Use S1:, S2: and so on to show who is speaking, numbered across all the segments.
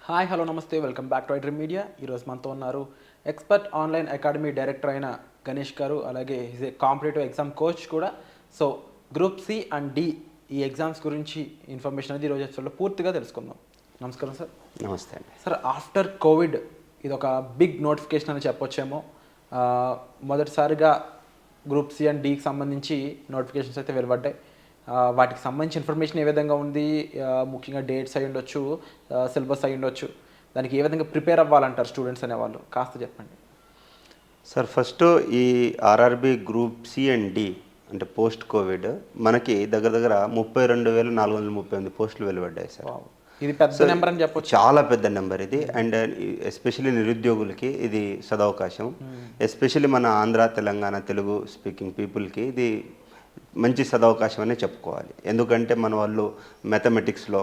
S1: Hi hello నమస్తే welcome back to iDream media. ఈరోజు మనతో ఉన్నారు ఎక్స్పర్ట్ ఆన్లైన్ అకాడమీ డైరెక్టర్ అయిన గణేష్ గారు. అలాగే is a competitive exam coach కూడా. So group C and D ఈ ఎగ్జామ్స్ గురించి ఇన్ఫర్మేషన్ అనేది ఈరోజు ఎపిసోడ్లో పూర్తిగా తెలుసుకుందాం. నమస్కారం సార్.
S2: నమస్తే అండి.
S1: సార్, ఆఫ్టర్ కోవిడ్ ఇది ఒక బిగ్ నోటిఫికేషన్ అని చెప్పొచ్చేమో. మొదటిసారిగా గ్రూప్ సి అండ్ డికి సంబంధించి నోటిఫికేషన్స్ అయితే వెలువడ్డాయి. వాటికి సంబంధించి ఇన్ఫర్మేషన్ ఏ విధంగా ఉంది, ముఖ్యంగా డేట్స్ అయి ఉండొచ్చు, సిలబస్ అయి ఉండొచ్చు, దానికి ఏ విధంగా ప్రిపేర్ అవ్వాలంటారు స్టూడెంట్స్ అనేవాళ్ళు, కాస్త చెప్పండి
S2: సార్. ఫస్ట్ ఈ RRB group C and D అంటే పోస్ట్ కోవిడ్ మనకి దగ్గర 32,438 పోస్టులు వెలువడ్డాయి సార్.
S1: ఇది పెద్ద నెంబర్ అని చెప్పొచ్చు.
S2: చాలా పెద్ద నెంబర్ ఇది. అండ్ ఎస్పెషల్లీ నిరుద్యోగులకి ఇది సదవకాశం. ఎస్పెషల్లీ మన ఆంధ్ర, తెలంగాణ, తెలుగు స్పీకింగ్ పీపుల్కి ఇది మంచి సదవకాశం అనే చెప్పుకోవాలి. ఎందుకంటే మన వాళ్ళు మ్యాథమెటిక్స్లో,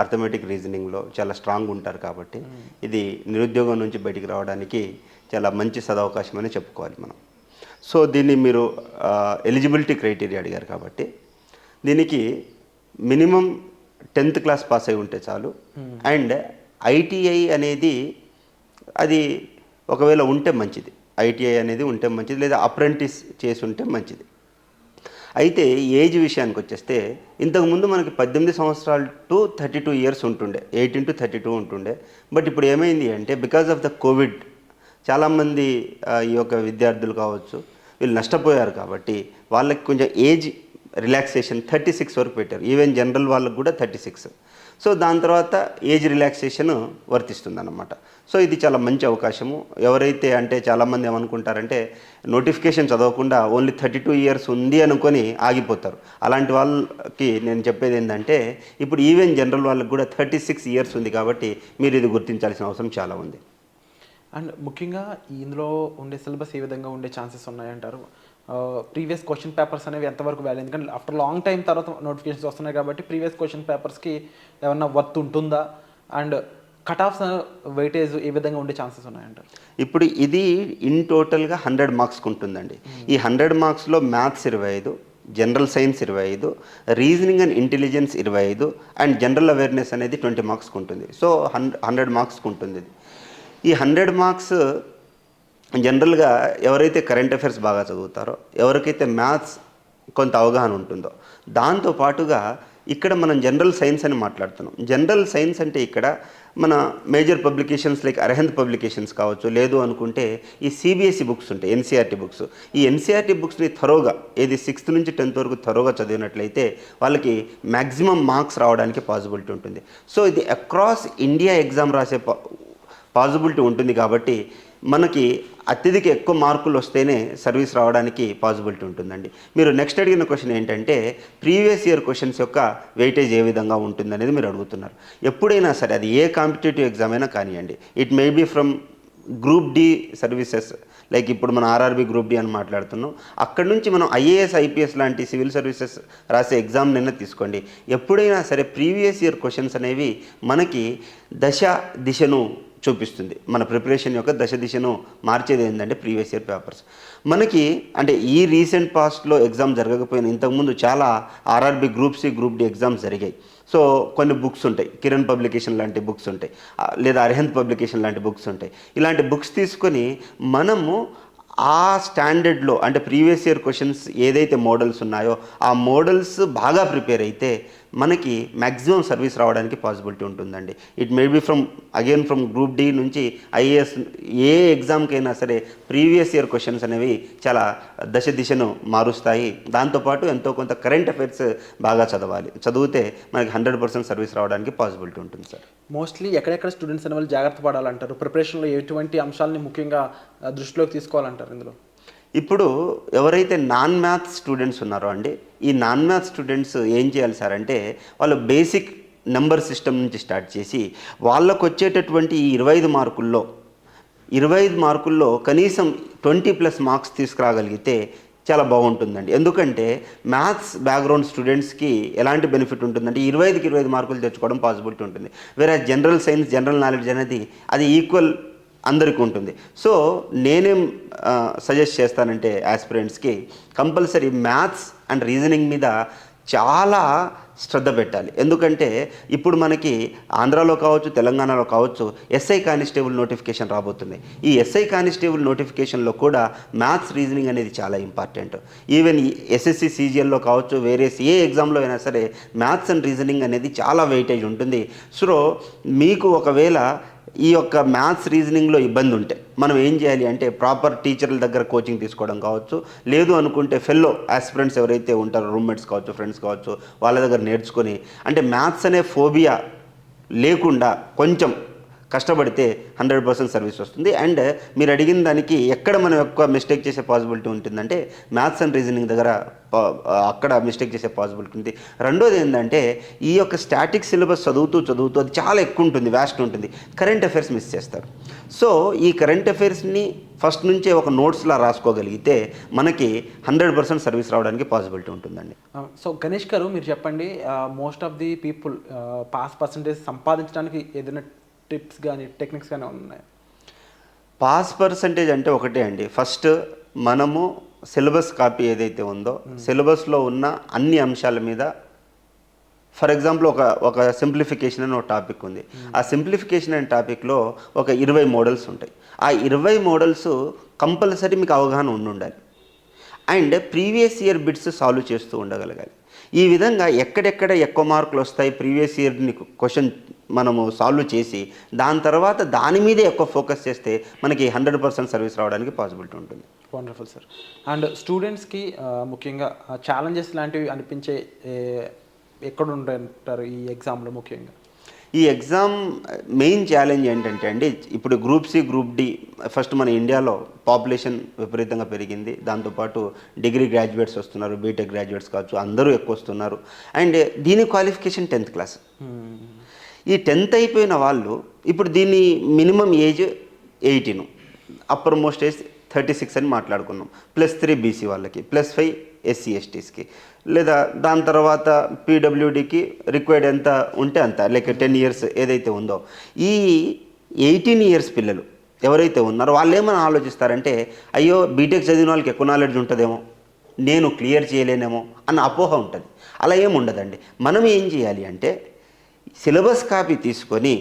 S2: అర్థమెటిక్ రీజనింగ్లో చాలా స్ట్రాంగ్ ఉంటారు కాబట్టి ఇది నిరుద్యోగం నుంచి బయటికి రావడానికి చాలా మంచి సదవకాశం అని చెప్పుకోవాలి మనం. సో దీన్ని మీరు ఎలిజిబిలిటీ క్రైటీరియా అడిగారు కాబట్టి దీనికి మినిమం 10th క్లాస్ పాస్ అయి ఉంటే చాలు. అండ్ ఐటీఐ అనేది అది ఒకవేళ ఉంటే మంచిది. ఐటీఐ అనేది ఉంటే మంచిది, లేదా అప్రెంటిస్ చేసి ఉంటే మంచిది. అయితే ఏజ్ విషయానికి వచ్చేస్తే ఇంతకుముందు మనకి 18 సంవత్సరాలు టు 32 ఇయర్స్ ఉంటుండే, 18 to 32 ఉంటుండే. బట్ ఇప్పుడు ఏమైంది అంటే బికాజ్ ఆఫ్ ద కోవిడ్ చాలామంది ఈ యొక్క విద్యార్థులు కావచ్చు వీళ్ళు నష్టపోయారు కాబట్టి వాళ్ళకి కొంచెం ఏజ్ రిలాక్సేషన్ 36 వరకు పెట్టారు. ఈవెన్ జనరల్ వాళ్ళకు కూడా 36. సో దాని తర్వాత ఏజ్ రిలాక్సేషన్ వర్తిస్తుందన్నమాట. సో ఇది చాలా మంచి అవకాశము. ఎవరైతే అంటే చాలామంది ఏమనుకుంటారంటే నోటిఫికేషన్ చదవకుండా ఓన్లీ 32 ఇయర్స్ ఉంది అనుకొని ఆగిపోతారు. అలాంటి వాళ్ళకి నేను చెప్పేది ఏంటంటే ఇప్పుడు ఈవెన్ జనరల్ వాళ్ళకి కూడా 36 ఇయర్స్ ఉంది కాబట్టి మీరు ఇది గుర్తించాల్సిన అవసరం చాలా ఉంది.
S1: అండ్ ముఖ్యంగా ఇందులో ఉండే సిలబస్ ఏ విధంగా ఉండే ఛాన్సెస్ ఉన్నాయంటారు? ప్రీవియస్ క్వశ్చన్ పేపర్స్ అనేవి ఎంతవరకు వాల్యూ? ఎందుకంటే ఆఫ్టర్ లాంగ్ టైం తర్వాత నోటిఫికేషన్స్ వస్తున్నాయి కాబట్టి ప్రీవియస్ క్వశ్చన్ పేపర్స్కి ఏమన్నా వర్త్ ఉంటుందా? అండ్ కట్ ఆఫ్స్ వెయిటేజ్ ఏ విధంగా ఉండే ఛాన్సెస్ ఉన్నాయంటారు?
S2: ఇప్పుడు ఇది ఇన్ టోటల్గా 100 మార్క్స్కి ఉంటుందండి. ఈ 100 మార్క్స్లో maths 25, general science 25, reasoning and intelligence 25, and general awareness అనేది 20 మార్క్స్కి ఉంటుంది. సో 100 మార్క్స్కి ఉంటుంది ఇది. ఈ 100 మార్క్స్ జనరల్గా ఎవరైతే కరెంట్ అఫైర్స్ బాగా చదువుతారో, ఎవరికైతే మ్యాథ్స్ కొంత అవగాహన ఉంటుందో, దాంతోపాటుగా ఇక్కడ మనం జనరల్ సైన్స్ అని మాట్లాడుతున్నాం. జనరల్ సైన్స్ అంటే ఇక్కడ మన మేజర్ పబ్లికేషన్స్ లైక్ అరహంత్ పబ్లికేషన్స్ కావచ్చు, లేదు అనుకుంటే ఈ సిబిఎస్ఈ బుక్స్ ఉంటాయి, ఎన్సీఆర్టీ బుక్స్. ఈ ఎన్సీఆర్టీ బుక్స్ని థరోగా ఏది 6th నుంచి 10th వరకు థరోగా చదివినట్లయితే వాళ్ళకి మ్యాక్సిమం మార్క్స్ రావడానికి పాసిబిలిటీ ఉంటుంది. సో ఇది అక్రాస్ ఇండియా ఎగ్జామ్ రాసే పాసిబిలిటీ ఉంటుంది కాబట్టి మనకి అత్యధిక ఎక్కువ మార్కులు వస్తేనే సర్వీస్ రావడానికి పాసిబిలిటీ ఉంటుందండి. మీరు నెక్స్ట్ అడిగిన క్వశ్చన్ ఏంటంటే ప్రీవియస్ ఇయర్ క్వశ్చన్స్ యొక్క వెయిటేజ్ ఏ విధంగా ఉంటుందనేది మీరు అడుగుతున్నారు. ఎప్పుడైనా సరే అది ఏ కాంపిటేటివ్ ఎగ్జామ్ అయినా కానివ్వండి, it may be from group D services, like ఇప్పుడు మనం ఆర్ఆర్బి గ్రూప్ డి అని మాట్లాడుతున్నాం. అక్కడ నుంచి మనం ఐఏఎస్, ఐపీఎస్ లాంటి సివిల్ సర్వీసెస్ రాసే ఎగ్జామ్ నిన్న తీసుకోండి. ఎప్పుడైనా సరే ప్రీవియస్ ఇయర్ క్వశ్చన్స్ అనేవి మనకి దిశను చూపిస్తుంది. మన ప్రిపరేషన్ యొక్క దిశను మార్చేది ఏంటంటే ప్రీవియస్ ఇయర్ పేపర్స్. మనకి అంటే ఈ రీసెంట్ పాస్ట్లో ఎగ్జామ్ జరగకపోయినా ఇంతకుముందు చాలా RRB group C, group D exams జరిగాయి. సో కొన్ని బుక్స్ ఉంటాయి, కిరణ్ పబ్లికేషన్ లాంటి బుక్స్ ఉంటాయి, లేదా అరహంత్ పబ్లికేషన్ లాంటి బుక్స్ ఉంటాయి. ఇలాంటి బుక్స్ తీసుకొని మనము ఆ స్టాండర్డ్లో అంటే ప్రీవియస్ ఇయర్ క్వశ్చన్స్ ఏదైతే మోడల్స్ ఉన్నాయో ఆ మోడల్స్ బాగా ప్రిపేర్ అయితే మనకి మ్యాక్సిమం సర్వీస్ రావడానికి పాసిబిలిటీ ఉంటుందండి. It may be from group D నుంచి ఐఏఎస్ ఏ ఎగ్జామ్కైనా సరే ప్రీవియస్ ఇయర్ క్వశ్చన్స్ అనేవి చాలా దిశను మారుస్తాయి. దాంతోపాటు ఎంతో కొంత కరెంట్ అఫైర్స్ బాగా చదివితే మనకి 100% సర్వీస్ రావడానికి పాసిబిలిటీ ఉంటుంది సార్.
S1: మోస్ట్లీ ఎక్కడెక్కడ స్టూడెంట్స్ అనే వాళ్ళు జాగ్రత్త పడాలంటారు? ప్రిపరేషన్లో ఎటువంటి అంశాలని ముఖ్యంగా దృష్టిలోకి తీసుకోవాలంటారు ఇందులో?
S2: ఇప్పుడు ఎవరైతే నాన్ మ్యాథ్స్ స్టూడెంట్స్ ఉన్నారో అండి, ఈ నాన్ మ్యాథ్స్ స్టూడెంట్స్ ఏం చేయాలి సార్ అంటే వాళ్ళు బేసిక్ నెంబర్ సిస్టమ్ నుంచి స్టార్ట్ చేసి వాళ్ళకు వచ్చేటటువంటి ఈ 25 మార్కుల్లో కనీసం 20+ మార్క్స్ తీసుకురాగలిగితే చాలా బాగుంటుందండి. ఎందుకంటే మ్యాథ్స్ బ్యాక్గ్రౌండ్ స్టూడెంట్స్కి ఎలాంటి బెనిఫిట్ ఉంటుందంటే 25కి 25 మార్కులు తెచ్చుకోవడం పాసిబిలిటీ ఉంటుంది. వేరే జనరల్ సైన్స్, జనరల్ నాలెడ్జ్ అనేది అది ఈక్వల్ అందరికీ ఉంటుంది. సో నేనేం సజెస్ట్ చేస్తానంటే ఆస్పిరెంట్స్కి కంపల్సరీ మ్యాథ్స్ అండ్ రీజనింగ్ మీద చాలా శ్రద్ధ పెట్టాలి. ఎందుకంటే ఇప్పుడు మనకి ఆంధ్రాలో కావచ్చు, తెలంగాణలో కావచ్చు ఎస్ఐ కానిస్టేబుల్ నోటిఫికేషన్ రాబోతున్నాయి. ఈ ఎస్ఐ కానిస్టేబుల్ నోటిఫికేషన్లో కూడా మ్యాథ్స్ రీజనింగ్ అనేది చాలా ఇంపార్టెంట్. ఈవెన్ ఎస్ఎస్సి సీజీఎల్లో కావచ్చు, వేరియస్ ఏ ఎగ్జామ్లో అయినా సరే మ్యాథ్స్ అండ్ రీజనింగ్ అనేది చాలా వెయిటేజ్ ఉంటుంది. సో మీకు ఒకవేళ ఈ యొక్క మ్యాథ్స్ రీజనింగ్లో ఇబ్బంది ఉంటే మనం ఏం చేయాలి అంటే ప్రాపర్ టీచర్ల దగ్గర కోచింగ్ తీసుకోవడం కావచ్చు, లేదు అనుకుంటే ఫెల్లో ఆస్పిరెంట్స్ ఎవరైతే ఉంటారో రూమ్మేట్స్ కావచ్చు, ఫ్రెండ్స్ కావచ్చు, వాళ్ళ దగ్గర నేర్చుకొని అంటే మ్యాథ్స్ అనే ఫోబియా లేకుండా కొంచెం కష్టపడితే 100% సర్వీస్ వస్తుంది. అండ్ మీరు అడిగిన దానికి ఎక్కడ మనం ఎక్కువ మిస్టేక్ చేసే పాసిబిలిటీ ఉంటుందంటే మ్యాథ్స్ అండ్ రీజనింగ్ దగ్గర అక్కడ మిస్టేక్ చేసే పాసిబిలిటీ ఉంది. రెండోది ఏంటంటే ఈ యొక్క స్టాటిక్ సిలబస్ చదువుతూ అది చాలా ఎక్కువ ఉంటుంది, వ్యాస్ట్ ఉంటుంది, కరెంట్ అఫైర్స్ మిస్ చేస్తారు. సో ఈ కరెంట్ అఫైర్స్ని ఫస్ట్ నుంచే ఒక నోట్స్లా రాసుకోగలిగితే మనకి 100% సర్వీస్ రావడానికి పాసిబిలిటీ ఉంటుందండి.
S1: సో గణేష్ గారు మీరు చెప్పండి, most of the people pass percentage సంపాదించడానికి ఏదైనా టిప్స్ కానీ టెక్నిక్స్ కానీ ఉన్నాయి?
S2: పాస్ పర్సంటేజ్ అంటే ఒకటే అండి, ఫస్ట్ మనము సిలబస్ కాపీ ఏదైతే ఉందో సిలబస్లో ఉన్న అన్ని అంశాల మీద, ఫర్ ఎగ్జాంపుల్ ఒక సింప్లిఫికేషన్ అని ఒక టాపిక్ ఉంది. ఆ సింప్లిఫికేషన్ అనే టాపిక్లో ఒక 20 మోడల్స్ ఉంటాయి. ఆ 20 మోడల్స్ కంపల్సరీ మీకు అవగాహన ఉండాలి. And previous year bits solve చేస్తూ ఉండగలగాలి. ఈ విధంగా ఎక్కడెక్కడ ఎక్కువ మార్కులు వస్తాయి ప్రీవియస్ ఇయర్ని క్వశ్చన్ మనము సాల్వ్ చేసి దాని తర్వాత దాని మీదే ఎక్కువ ఫోకస్ చేస్తే మనకి 100% సర్వీస్ రావడానికి పాసిబిలిటీ ఉంటుంది.
S1: Wonderful sir. అండ్ స్టూడెంట్స్కి ముఖ్యంగా ఛాలెంజెస్ లాంటివి అనిపించే ఎక్కడ ఉంటారు ఈ ఎగ్జామ్లో? ముఖ్యంగా
S2: ఈ ఎగ్జామ్ మెయిన్ ఛాలెంజ్ ఏంటంటే అండి, ఇప్పుడు group C, group D first మన ఇండియాలో పాపులేషన్ విపరీతంగా పెరిగింది. దాంతోపాటు డిగ్రీ గ్రాడ్యుయేట్స్ వస్తున్నారు, బీటెక్ గ్రాడ్యుయేట్స్ కావచ్చు, అందరూ ఎక్కువ వస్తున్నారు. అండ్ దీని క్వాలిఫికేషన్ 10th క్లాస్. ఈ 10th అయిపోయిన వాళ్ళు ఇప్పుడు దీన్ని minimum age 18, upper most age 36 అని మాట్లాడుకున్నాం. +3 బీసీ వాళ్ళకి, +5 ఎస్సీ ఎస్టీస్కి, లేదా దాని తర్వాత పీడబ్ల్యూడికి రిక్వైర్డ్ ఎంత ఉంటే అంత, లైక్ 10 ఇయర్స్ ఏదైతే ఉందో. ఈ 18 ఇయర్స్ పిల్లలు ఎవరైతే ఉన్నారో వాళ్ళు ఏమైనా ఆలోచిస్తారంటే, అయ్యో బీటెక్ చదివిన వాళ్ళకి ఎక్కువ నాలెడ్జ్ ఉంటుందేమో, నేను క్లియర్ చేయలేనేమో అన్న అపోహ ఉంటుంది. అలా ఏమి ఉండదండి. మనం ఏం చేయాలి అంటే సిలబస్ కాపీ తీసుకొని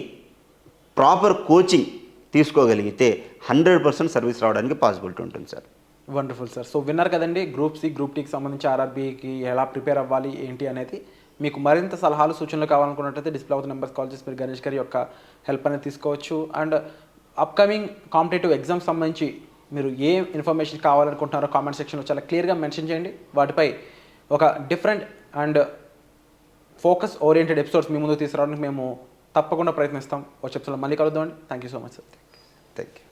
S2: ప్రాపర్ కోచింగ్ తీసుకోగలిగితే 100% సర్వీస్ రావడానికి పాసిబిలిటీ ఉంటుంది సార్.
S1: Wonderful sir. సో విన్నారు కదండి, గ్రూప్ సి, గ్రూప్ టీకి సంబంధించి ఆర్ఆర్బీకి ఎలా ప్రిపేర్ అవ్వాలి ఏంటి అనేది. మీకు మరింత సలహాలు, సూచనలు కావాలనుకున్నట్టయితే డిస్ప్లే అవుతున్న నెంబర్స్ కాల్ చేసి మీరు గణేష్ గారి యొక్క హెల్ప్ అనేది తీసుకోవచ్చు. అండ్ అప్కమింగ్ కాంపిటేటివ్ ఎగ్జామ్స్ సంబంధించి మీరు ఏ ఇన్ఫర్మేషన్ కావాలనుకుంటున్నారో కామెంట్ సెక్షన్లో చాలా క్లియర్గా మెన్షన్ చేయండి. వాటిపై ఒక different and focus oriented episodes మీ ముందు తీసుకురావడానికి మేము తప్పకుండా ప్రయత్నిస్తాం. వచ్చే ఎపిసోడ్లో మళ్ళీ కలుద్దామండి. Thank you so much sir.
S2: Thank you.